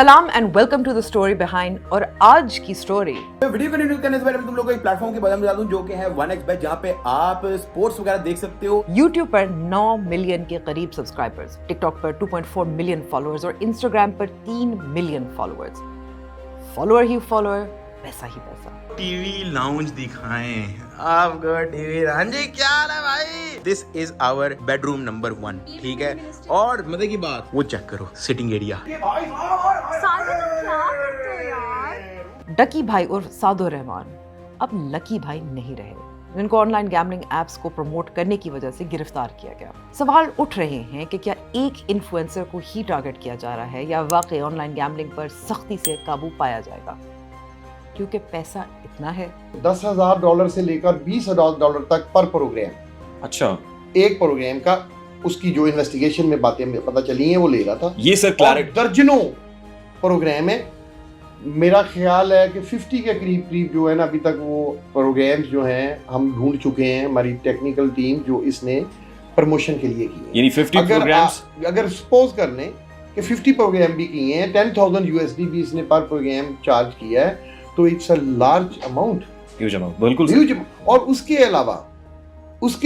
सलाम and welcome to the story behind. और आज की स्टोरी वीडियो कंटिन्यू करने से पहले मैं तुम लोगों को एक प्लेटफॉर्म के बारे में बता दूं जो कि है 1xbet, जहां पे आप स्पोर्ट्स वगैरह देख सकते हो। YouTube पर 9 मिलियन के करीब सब्सक्राइबर्स, टिकटॉक पर 2.4 मिलियन फॉलोअर्स और इंस्टाग्राम पर 3 मिलियन फॉलोअर्स। फॉलोअर ही फॉलोअर, पैसा ही पैसा। टीवी लाउंज दिखाएं आपको। टीवी रांझी क्या हाल है भाई? This is our bedroom number 1, ठीक है। और मजे की बात वो चेक करो, सिटिंग एरिया। डकी भाई और सादो रहमान अब लकी भाई नहीं रहे, जिनको ऑनलाइन गैम्बलिंग एप्स को प्रमोट करने की वजह से गिरफ्तार किया गया। सवाल उठ रहे हैं कि क्या एक इन्फ्लुएंसर को ही टारगेट किया जा रहा है या वाकई ऑनलाइन गैम्बलिंग पर सख्ती से काबू पाया जाएगा, क्योंकि पैसा इतना है। $10,000 से लेकर $20,000 तक पर प्रोग्राम। अच्छा, एक प्रोग्राम का उसकी जो इन्वेस्टिगेशन में बातें पता चली हैं वो ले रहा था। ये सर क्लैरिटी। दर्जनों प्रोग्राम है, मेरा ख्याल है कि 50 के करीब जो है ना, अभी तक वो प्रोग्राम्स जो हैं हम ढूंढ चुके हैं, हमारी टेक्निकल टीम जो इसने प्रमोशन के लिए की है। यानी 50 प्रोग्राम्स। अगर सपोज कर लें कि 50 प्रोग्राम भी किए हैं, $10,000 भी इसने पर प्रोग्राम चार्ज किया है, तो it's a large amount, huge amount, बिल्कुल ह्यूज। और उसके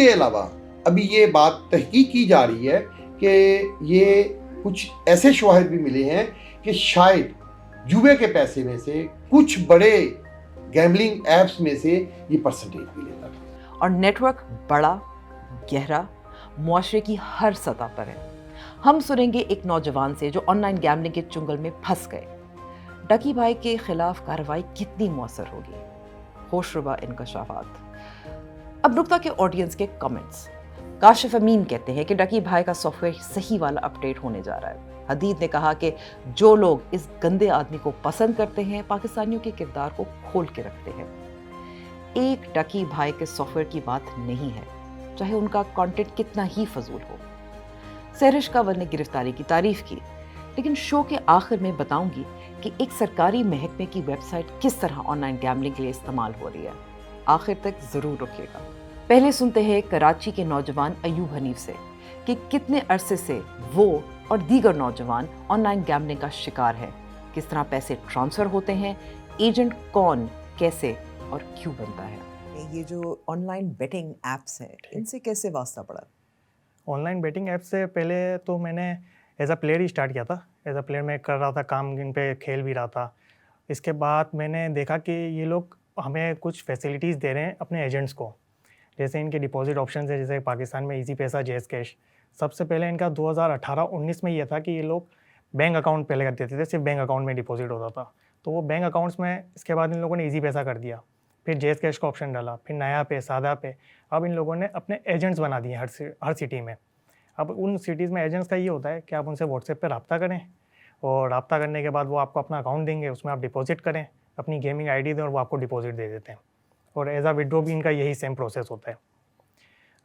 अलावा अभी ये बात तहकीक की जा रही है कि ये कुछ ऐसे शवाहिद भी मिले हैं कि शायद जुए के पैसे में से कुछ बड़े गैम्बलिंग एप्स में से ये परसेंटेज भी लेता था। और नेटवर्क बड़ा, गहरा, मुआशरे की हर सतह पर है। हम सुनेंगे एक नौजवान से जो ऑनलाइन गैम्बलिंग के चुंगल में फंस गए। डकी भाई के खिलाफ कार्रवाई कितनी मौसर होगी, होशरुबा इंकशाफात। अब नुक्ता के ऑडियंस के कमेंट्स। काशिफ अमीन कहते हैं कि डकी भाई का सॉफ्टवेयर सही वाला अपडेट होने जा रहा है। हदीद ने कहा कि जो लोग इस गंदे आदमी को पसंद करते हैं, पाकिस्तानियों के किरदार को खोल के रखते हैं। एक डकी भाई के सॉफ्टवेयर की बात नहीं है, चाहे उनका कंटेंट कितना ही फजूल हो। सहरिश कावल ने गिरफ्तारी की तारीफ की, लेकिन शो के आखिर में बताऊंगी कि एक सरकारी महकमे की वेबसाइट किस तरह ऑनलाइन गैम्बलिंग के लिए इस्तेमाल हो रही है। आखिर तक जरूर रुकिएगा। पहले सुनते हैं कराची के नौजवान अयूब हनीफ से कि कितने अरसे से वो और दीगर नौजवान ऑनलाइन गैम्बलिंग का शिकार है, किस तरह पैसे ट्रांसफर होते हैं, एजेंट कौन, कैसे और क्यों बनता है। ये जो ऑनलाइन बेटिंग ऐप्स हैं, इनसे कैसे वास्ता पड़ा? ऑनलाइन बेटिंग ऐप से पहले तो मैंने एज अ प्लेयर ही स्टार्ट किया था। एज अ प्लेयर मैं कर रहा था काम, इन पे खेल भी रहा था। इसके बाद मैंने देखा कि ये लोग हमें कुछ फैसिलिटीज़ दे रहे हैं अपने एजेंट्स को। जैसे इनके डिपॉजिट ऑप्शन है, जैसे पाकिस्तान में इजी पैसा, जेस कैश। सबसे पहले इनका 2018-19 में ये था कि ये लोग बैंक अकाउंट पहले कर देते थे, सिर्फ बैंक अकाउंट में डिपॉजिट होता था। तो वो बैंक अकाउंट्स में, इसके बाद इन लोगों ने इजी पैसा कर दिया, फिर जेस कैश का ऑप्शन डाला, फिर नया पे, सादा पे। अब इन लोगों ने अपने एजेंट्स बना दिए हर सिटी में। अब उन सिटीज़ में एजेंट्स का ये होता है कि आप उनसे व्हाट्सएप पे रब्ता करें, और रब्ता करने के बाद वो आपको अपना अकाउंट देंगे, उसमें आप डिपॉजिट करें, अपनी गेमिंग आईडी दें और वो आपको डिपॉजिट दे देते हैं। और एज आ विड्रॉ भी इनका यही सेम प्रोसेस होता है।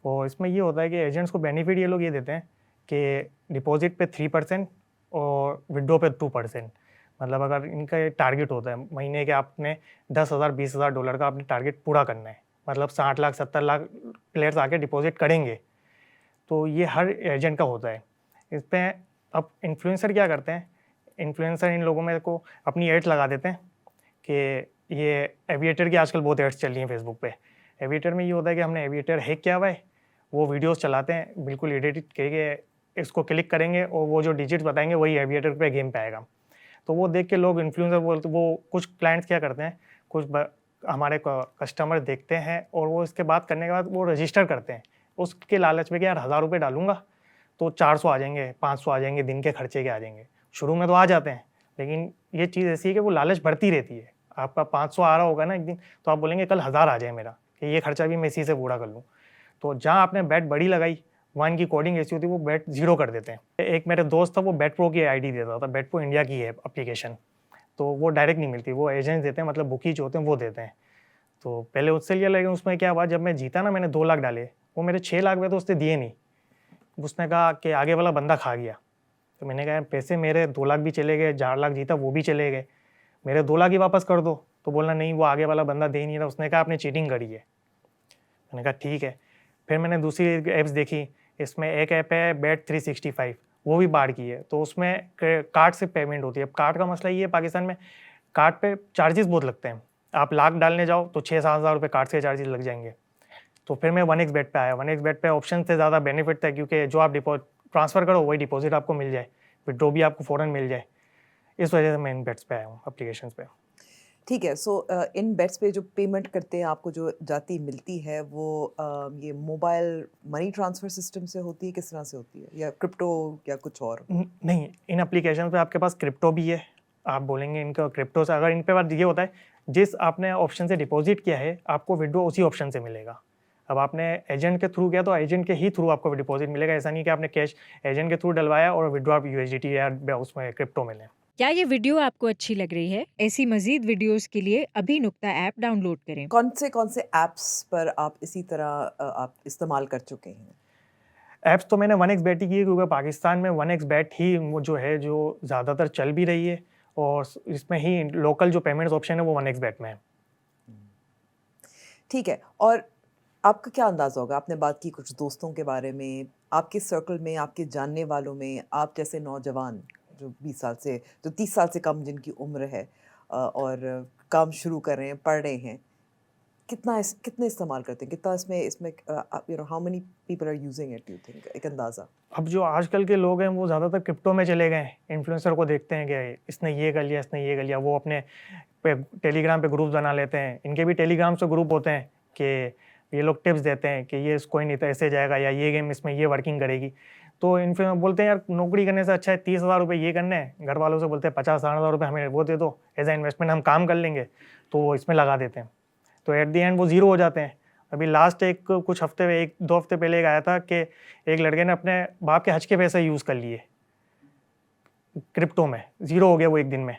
और इसमें ये होता है कि एजेंट्स को बेनिफिट ये लोग ये देते हैं कि डिपॉजिट पे 3% और विड्रॉ पे 2%। मतलब अगर इनका टारगेट होता है महीने के, आपने $10,000-20,000 का आपने टारगेट पूरा करना है, मतलब 60 लाख 70 लाख प्लेयर्स आके डिपॉजिट करेंगे, तो ये हर एजेंट का होता है। इस पर अब इन्फ्लुएंसर क्या करते हैं, इन्फ्लुएंसर इन लोगों में को अपनी एड्स लगा देते हैं कि ये एविएटर की आजकल बहुत एड्स चल रही हैं फेसबुक पे। एविएटर में ये होता है कि हमने एविएटर हैक किया हुआ है, वो वीडियोस चलाते हैं बिल्कुल एडिट करके, इसको क्लिक करेंगे और वो जो डिजिट्स बताएंगे वही एविएटर पे गेम पे आएगा। तो वो देख के लोग इन्फ्लुएंसर बोलते, वो कुछ क्लाइंट्स क्या करते हैं, कुछ हमारे कस्टमर देखते हैं और वो इसके बाद करने के बाद वो रजिस्टर करते हैं उसके लालच में कि यार 1,000 रुपये डालूंगा तो 400 आ जाएंगे, 500 आ जाएंगे, दिन के खर्चे के आ जाएंगे। शुरू में तो आ जाते हैं, लेकिन ये चीज़ ऐसी है कि वो लालच बढ़ती रहती है। आपका 500 आ रहा होगा ना एक दिन, तो आप बोलेंगे कल 1,000 आ जाए मेरा, कि ये खर्चा भी मैं इसी से पूरा कर लूँ। तो जहाँ आपने बैट बड़ी लगाई, वहाँ इनकी कोडिंग ऐसी होती है, वो बैट 0 कर देते हैं। एक मेरे दोस्त था, वो बैट प्रो की आईडी देता था। बैट प्रो इंडिया की है एप्लीकेशन, तो वो डायरेक्ट नहीं मिलती, वो एजेंट्स देते हैं, मतलब बुकी जो होते हैं वो देते हैं। तो पहले उससे लिया, लेकिन उसमें क्या हुआ, जब मैं जीता ना, मैंने 2 लाख डाले, वो मेरे 6 लाख में तो उसने दिए नहीं। उसने कहा कि आगे वाला बंदा खा गया। तो मैंने कहा पैसे मेरे 2 लाख भी चले गए, 4 लाख जीता वो भी चले गए, मेरे 2 लाख ही वापस कर दो। तो बोलना नहीं, वो आगे वाला बंदा दे ही नहीं रहा। उसने कहा आपने चीटिंग करी है। मैंने कहा ठीक है। फिर मैंने दूसरी ऐप्स देखी, इसमें एक ऐप है Bet365, वो भी बाढ़ की है, तो उसमें कार्ड से पेमेंट होती है। अब कार्ड का मसला ये है पाकिस्तान में, कार्ड पे चार्जेस बहुत लगते हैं। आप लाख डालने जाओ तो 6-7 हज़ार रुपये कार्ड से चार्जेस लग जाएंगे। तो फिर मैं 1xBet पे आया। 1xBet पे ऑप्शन से ज़्यादा बेनिफिट था, क्योंकि जो आप ट्रांसफ़र करो वही डिपॉजिट आपको मिल जाए, विड्रॉ भी आपको फ़ौरन मिल जाए। इस वजह से मैं इन बेट्स पे आया हूँ, एप्लीकेशंस पे। ठीक है, सो इन बेट्स पे जो पेमेंट करते हैं आपको जो जाती मिलती है वो ये मोबाइल मनी ट्रांसफ़र सिस्टम से होती है, किस तरह से होती है, या क्रिप्टो या कुछ और? नहीं, इन एप्लीकेशन पे आपके पास क्रिप्टो भी है। आप बोलेंगे इनका क्रिप्टो से, अगर इन पे बात ये होता है, जिस आपने ऑप्शन से डिपॉजिट किया है आपको विड्रॉ उसी ऑप्शन से मिलेगा। अब आपने एजेंट के थ्रू किया तो एजेंट के ही थ्रू आपको डिपॉजिट मिलेगा। ऐसा नहीं कि आपने कैश एजेंट के थ्रू डलवाया और विड्रॉ आप USDT या उसमें क्रिप्टो मिले। क्या ये वीडियो आपको अच्छी लग रही है? ऐसी मज़ीद वीडियोज़ के लिए अभी नुक्ता ऐप डाउनलोड करें। कौन से ऐप्स पर आप इसी तरह आप इस्तेमाल कर चुके हैं? ऐप्स तो मैंने 1xBet ही की है, क्योंकि पाकिस्तान में 1xBet ही वो जो है जो ज़्यादातर चल भी रही है, और इसमें ही लोकल जो पेमेंट्स ऑप्शन है वो 1xBet में है। ठीक है, और आपका क्या अंदाज़ा होगा, आपने बात की कुछ दोस्तों के बारे में, आपके सर्कल में, आपके जानने वालों में, आप जैसे नौजवान जो 20 साल से, जो 30 साल से कम जिनकी उम्र है और काम शुरू कर रहे हैं, पढ़ रहे हैं, कितने इस्तेमाल करते हैं, कितना इसमें you know how many people are using it, you think, एक अंदाज़ा? अब जो आजकल के लोग हैं वो ज़्यादातर क्रिप्टो में चले गए हैं। इन्फ्लुएंसर को देखते हैं कि इसने ये कर लिया, इसने ये कर लिया, वो अपने पे टेलीग्राम पे ग्रुप बना लेते हैं। इनके भी टेलीग्राम से ग्रुप होते हैं कि ये लोग टिप्स देते हैं कि ये कोई नहीं तो ऐसे जाएगा, या ये गेम इसमें ये वर्किंग करेगी। तो इन्फ्लुएंसर बोलते हैं यार नौकरी करने से अच्छा है 30,000 रुपये ये करने हैं। घर वालों से बोलते हैं 50-60,000 रुपये हमें वो दे दो एज ए इन्वेस्टमेंट, हम काम कर लेंगे, तो वो इसमें लगा देते हैं। तो एट द एंड वो ज़ीरो हो जाते हैं। अभी लास्ट कुछ हफ्ते में 1-2 हफ्ते पहले एक आया था कि एक लड़के ने अपने बाप के हज के पैसे यूज़ कर लिए क्रिप्टो में, ज़ीरो हो गया वो एक दिन में।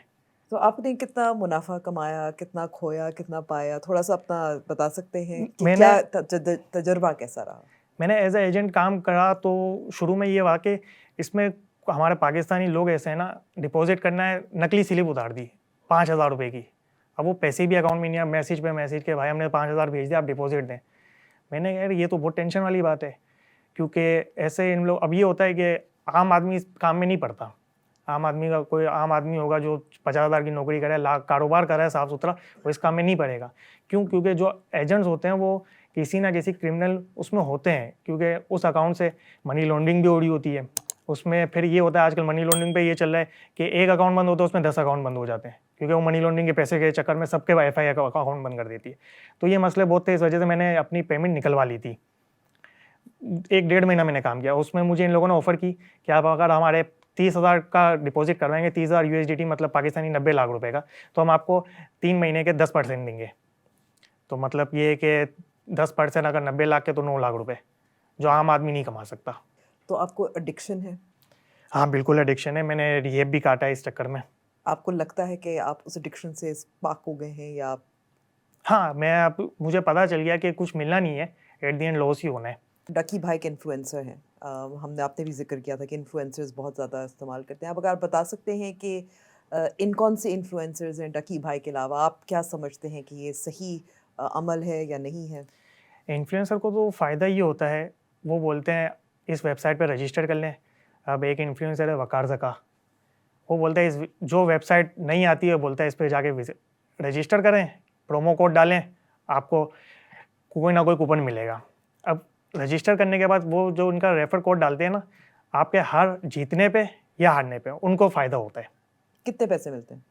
तो आपने कितना मुनाफा कमाया, कितना खोया, कितना पाया, थोड़ा सा अपना बता सकते हैं कि मैंने- क्या तजुर्बा कैसा रहा? मैंने एज ए एजेंट काम करा, तो शुरू में ये हुआ कि इसमें हमारे पाकिस्तानी लोग ऐसे हैं ना, डिपॉजिट करना है, नकली स्लिप उतार दी 5,000 रुपये की। अब वो पैसे भी अकाउंट में नहीं, मैसेज पे मैसेज के भाई हमने 5,000 भेज दिया, आप डिपॉजिट दें। मैंने यार ये तो बहुत टेंशन वाली बात है, क्योंकि ऐसे इन लोग, अब ये होता है कि आम आदमी इस काम में नहीं पड़ता। आम आदमी का कोई आम आदमी होगा जो 50,000 की नौकरी करे, लाख कारोबार कर रहा है साफ़ सुथरा, वो इस काम में नहीं पड़ेगा। क्यों? क्योंकि जो एजेंट्स होते हैं वो किसी ना किसी क्रिमिनल उसमें होते हैं, क्योंकि उस अकाउंट से मनी लॉन्ड्रिंग भी हो रही होती है। उसमें फिर ये होता है आजकल मनी लॉन्ड्रिंग पे ये चल रहा है कि एक अकाउंट बंद होता है उसमें 10 अकाउंट बंद हो जाते हैं, क्योंकि वो मनी लॉन्ड्रिंग के पैसे के चक्कर में सबके FI अकाउंट बंद कर देती है। तो ये मसले बहुत थे, इस वजह से मैंने अपनी पेमेंट निकलवा ली थी। 1-1.5 महीना मैंने काम किया। उसमें मुझे इन लोगों ने ऑफ़र की कि आप अगर हमारे 30,000 का डिपॉजिट करवाएंगे, 30,000 USDT मतलब पाकिस्तानी 90 लाख रुपए का, तो हम आपको 3 महीने के 10% देंगे। तो मतलब ये है कि 10% अगर 90 लाख के तो 9 लाख रुपए, जो आम आदमी नहीं कमा सकता। तो आपको एडिक्शन है? हाँ बिल्कुल एडिक्शन है, मैंने रिहेब भी काटा है इस चक्कर में। आपको लगता है कि आप उस एडिक्शन से पाक हो गए हैं, या आप? हाँ, मुझे पता चल गया कि कुछ मिलना नहीं है, एट द एंड लॉस ही होना है। डकी भाई के इन्फ्लुएंसर हैं, आपने भी जिक्र किया था कि इन्फ्लुएंसर्स बहुत ज़्यादा इस्तेमाल करते हैं। अब अगर आप बता सकते हैं कि इन कौन से इन्फ्लुएंसर्स हैं डकी भाई के अलावा, आप क्या समझते हैं कि ये सही अमल है या नहीं है? इन्फ्लुएंसर को तो फ़ायदा ये होता है, वो बोलते हैं इस वेबसाइट पर रजिस्टर कर लें। अब एक इन्फ्लुएंसर है वकार ज़का, वो बोलता है इस जो वेबसाइट नहीं आती है, बोलता है इस पर जाके रजिस्टर करें, प्रोमो कोड डालें, आपको कोई ना कोई कूपन मिलेगा। अब रजिस्टर करने के बाद वो जो उनका रेफर कोड डालते हैं ना, आपके हर जीतने पे या हारने पे उनको फ़ायदा होता है। कितने पैसे मिलते हैं?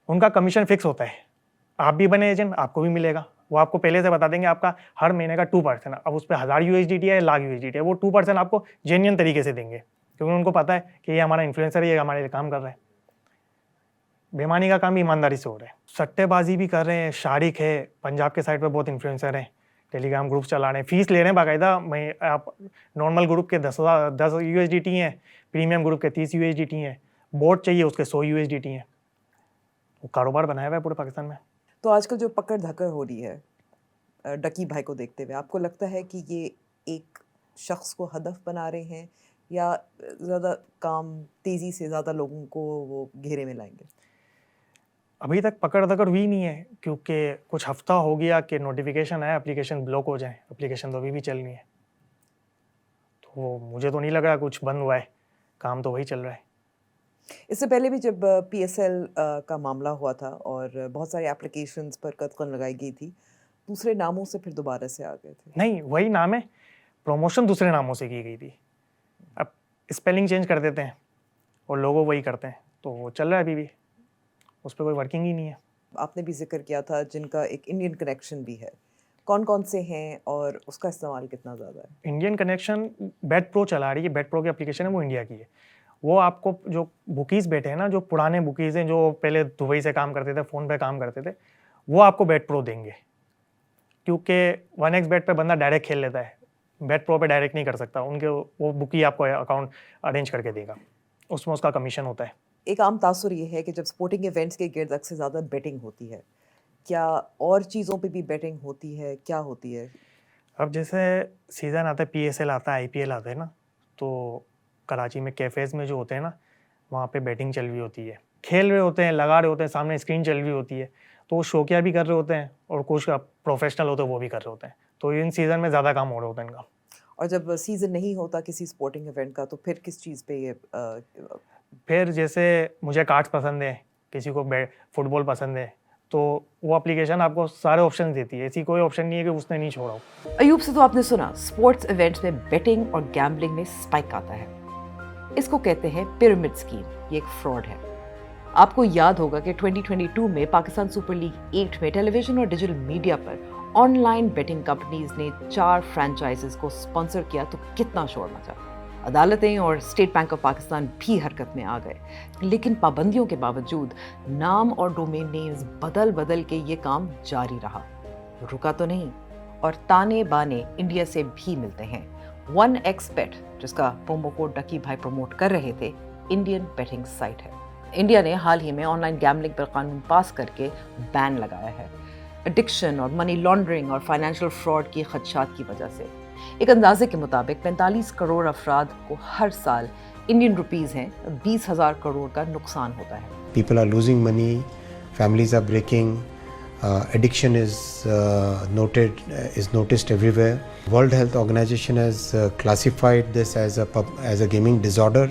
उनका कमीशन फिक्स होता है। आप भी बने एजेंट, आपको भी मिलेगा। वो आपको पहले से बता देंगे आपका हर महीने का 2%। अब उस पर 1000 USDT है, लाख USDT है, वो 2% आपको जेन्युइन तरीके से देंगे, क्योंकि उनको पता है कि ये हमारा इन्फ्लुएंसर है, ये हमारे लिए काम कर रहा है। बेईमानी का काम भी ईमानदारी से हो रहा है। सट्टेबाजी भी कर रहे हैं, शारिक है, पंजाब के साइड पर बहुत इन्फ्लुएंसर हैं, टेलीग्राम ग्रुप चला रहे हैं, फीस ले रहे हैं बाकायदा। मैं आप नॉर्मल ग्रुप के 10 USDT हैं, प्रीमियम ग्रुप के 30 USDT हैं, बोट चाहिए उसके 100 USDT हैं। वो कारोबार बनाया हुआ है पूरे पाकिस्तान में। तो आजकल जो पकड़ धकड़ हो रही है डकी भाई को देखते हुए, आपको लगता है कि ये एक शख्स को हदफ बना रहे हैं, या ज़्यादा काम तेज़ी से ज़्यादा लोगों को वो घेरे में लाएंगे? अभी तक पकड़ धकड़ हुई नहीं है, क्योंकि कुछ हफ्ता हो गया कि नोटिफिकेशन आया एप्लीकेशन ब्लॉक हो जाए। एप्लीकेशन तो अभी भी चल रही है, तो मुझे तो नहीं लग रहा कुछ बंद हुआ है। काम तो वही चल रहा है। इससे पहले भी जब PSL का मामला हुआ था और बहुत सारी एप्लीकेशंस पर कतकन लगाई गई थी, दूसरे नामों से फिर दोबारा से आ गए थे। नहीं, वही नाम है, प्रमोशन दूसरे नामों से की गई थी। अब स्पेलिंग चेंज कर देते हैं और लोगो वही करते हैं, तो वो चल रहा है अभी भी, उस पर कोई वर्किंग ही नहीं है। आपने भी जिक्र किया था जिनका एक इंडियन कनेक्शन भी है, कौन कौन से हैं और उसका इस्तेमाल कितना ज़्यादा है? इंडियन कनेक्शन बेट प्रो चला रही है, बेट प्रो की एप्लीकेशन है, वो इंडिया की है। वो आपको जो बुकीज़ बैठे हैं ना, जो पुराने बुकीज़ हैं, जो पहले दुबई से काम करते थे, फ़ोन पे काम करते थे, वो आपको बेट प्रो देंगे, क्योंकि 1xBet पे बंदा डायरेक्ट खेल लेता है, बेट प्रो पे डायरेक्ट नहीं कर सकता। उनके वो बुकी आपको अकाउंट अरेंज करके देगा, उसमें उसका कमीशन होता है। एक आम तासुर ये है कि जब स्पोर्टिंग इवेंट्स के गिर्द अक्सर ज़्यादा बेटिंग होती है, क्या और चीज़ों पे भी बेटिंग होती है, क्या होती है? अब जैसे सीज़न आता है, PSL आता है, IPL आता है ना, तो कराची में कैफ़ेज़ में जो होते हैं ना, वहाँ पे बैटिंग चल रही होती है, खेल रहे होते हैं, लगा रहे होते हैं, सामने स्क्रीन चल रही होती है, तो वो शौकिया भी कर रहे होते हैं और कुछ प्रोफेशनल होते हैं वो भी कर रहे होते हैं। तो इन सीज़न में ज़्यादा काम हो रहा होता है इनका। और जब सीज़न नहीं होता किसी स्पोर्टिंग इवेंट का, तो फिर किस चीज़ पे ये फिर जैसे मुझे कार्ड्स पसंद है, किसी को फुटबॉल पसंद है, तो वो एप्लीकेशन आपको सारे ऑप्शन देती है, ऐसी कोई ऑप्शन नहीं है कि उसने नहीं छोड़ा हो। अयूब से तो आपने सुना, स्पोर्ट्स इवेंट्स में बेटिंग और गैम्बलिंग में स्पाइक आता है। इसको कहते हैं पिरामिड स्कीम, ये एक फ्रॉड है। आपको याद होगा कि 2022 में पाकिस्तान सुपर लीग 8 में टेलीविजन और डिजिटल मीडिया पर ऑनलाइन बेटिंग कंपनीज ने 4 फ्रेंचाइजेस को स्पॉन्सर किया, तो कितना शोर मचा। अदालतें और स्टेट बैंक ऑफ पाकिस्तान भी हरकत में आ गए, लेकिन पाबंदियों के बावजूद नाम और डोमेन नेम्स बदल बदल के ये काम जारी रहा, रुका तो नहीं। और ताने बाने इंडिया से भी मिलते हैं। 1xBet, जिसका प्रोमो कोड डकी भाई प्रमोट कर रहे थे, इंडियन बेटिंग साइट है। इंडिया ने हाल ही में ऑनलाइन गैम्बलिंग पर कानून पास करके बैन लगाया है, एडिक्शन और मनी लॉन्ड्रिंग और फाइनेंशियल फ्रॉड की खदशात की वजह से। एक अंदाजे के मुताबिक 45 करोड़ अफराद को हर साल इंडियन रुपीस हैं 20,000 करोड़ का नुकसान होता है। People are losing money, families are breaking, addiction is noticed everywhere. World Health Organization has classified this as a gaming disorder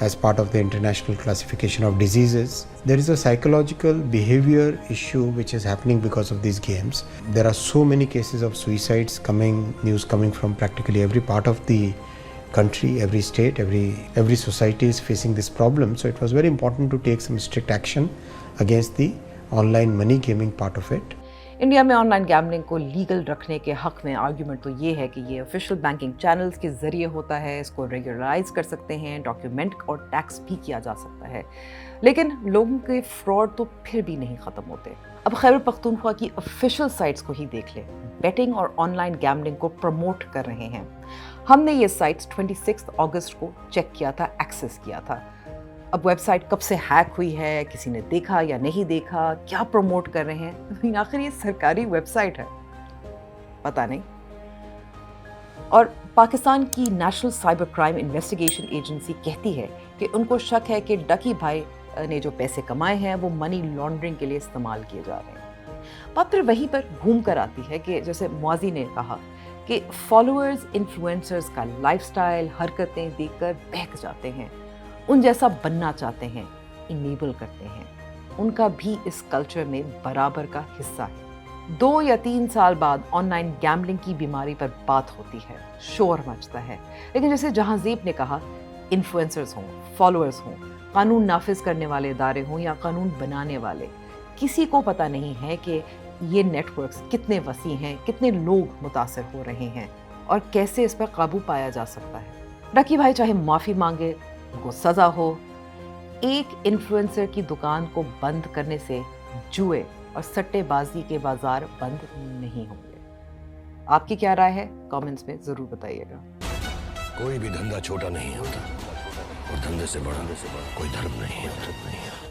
as part of the international classification of diseases. There is a psychological behavior issue which is happening because of these games. There are so many cases of suicides news coming from practically every part of the country, every state, every society is facing this problem. So it was very important to take some strict action against the online money gaming part of it. India में online gambling को legal रखने के हक में argument तो ये है कि ये ऑफिशियल बैंकिंग चैनल्स के जरिए होता है, इसको रेगुलराइज कर सकते हैं, डॉक्यूमेंट और टैक्स भी किया जा सकता है, लेकिन लोगों के फ्रॉड तो फिर भी नहीं ख़त्म होते। अब खैबर पख्तूनख्वा की ऑफिशियल साइट्स को ही देख लें, बेटिंग और ऑनलाइन गैम्बलिंग को प्रमोट कर रहे हैं। हमने ये साइट्स 26 अगस्त को चेक किया था, एक्सेस किया था। अब वेबसाइट कब से हैक हुई है, किसी ने देखा या नहीं देखा, क्या प्रमोट कर रहे हैं, आखिर ये सरकारी वेबसाइट है, पता नहीं। और पाकिस्तान की national cyber crime investigation agency कहती है कि उनको शक है कि डकी भाई ने जो पैसे कमाए हैं वो मनी लॉन्ड्रिंग के लिए इस्तेमाल किए जा रहे हैं। बात फिर वहीं पर घूम कर आती है कि जैसे मुआजी ने कहा कि फॉलोअर्स इन्फ्लुएंसर्स का लाइफस्टाइल, हरकतें देखकर बहक जाते हैं, उन जैसा बनना चाहते हैं, इनेबल करते हैं। उनका भी इस कल्चर में बराबर का हिस्सा है। 2 या 3 साल बाद ऑनलाइन गैम्बलिंग की बीमारी पर बात होती है, शोर मचता है, लेकिन जैसे जहांज़ेब ने कहा, इन्फ्लुएंसर्स हों, फॉलोअर्स हों, कानून नाफिज करने वाले इदारे हों या कानून बनाने वाले, किसी को पता नहीं है कि ये नेटवर्क्स कितने वसी हैं, कितने लोग मुतासर हो रहे हैं और कैसे इस पर काबू पाया जा सकता है। डकी भाई चाहे माफ़ी मांगे, उनको सज़ा हो, एक इन्फ्लुएंसर की दुकान को बंद करने से जुए और सट्टेबाजी के बाजार बंद नहीं होंगे। आपकी क्या राय है, कमेंट्स में ज़रूर बताइएगा। कोई भी धंधा छोटा नहीं होता और धंधे से बड़ा कोई धर्म नहीं होता।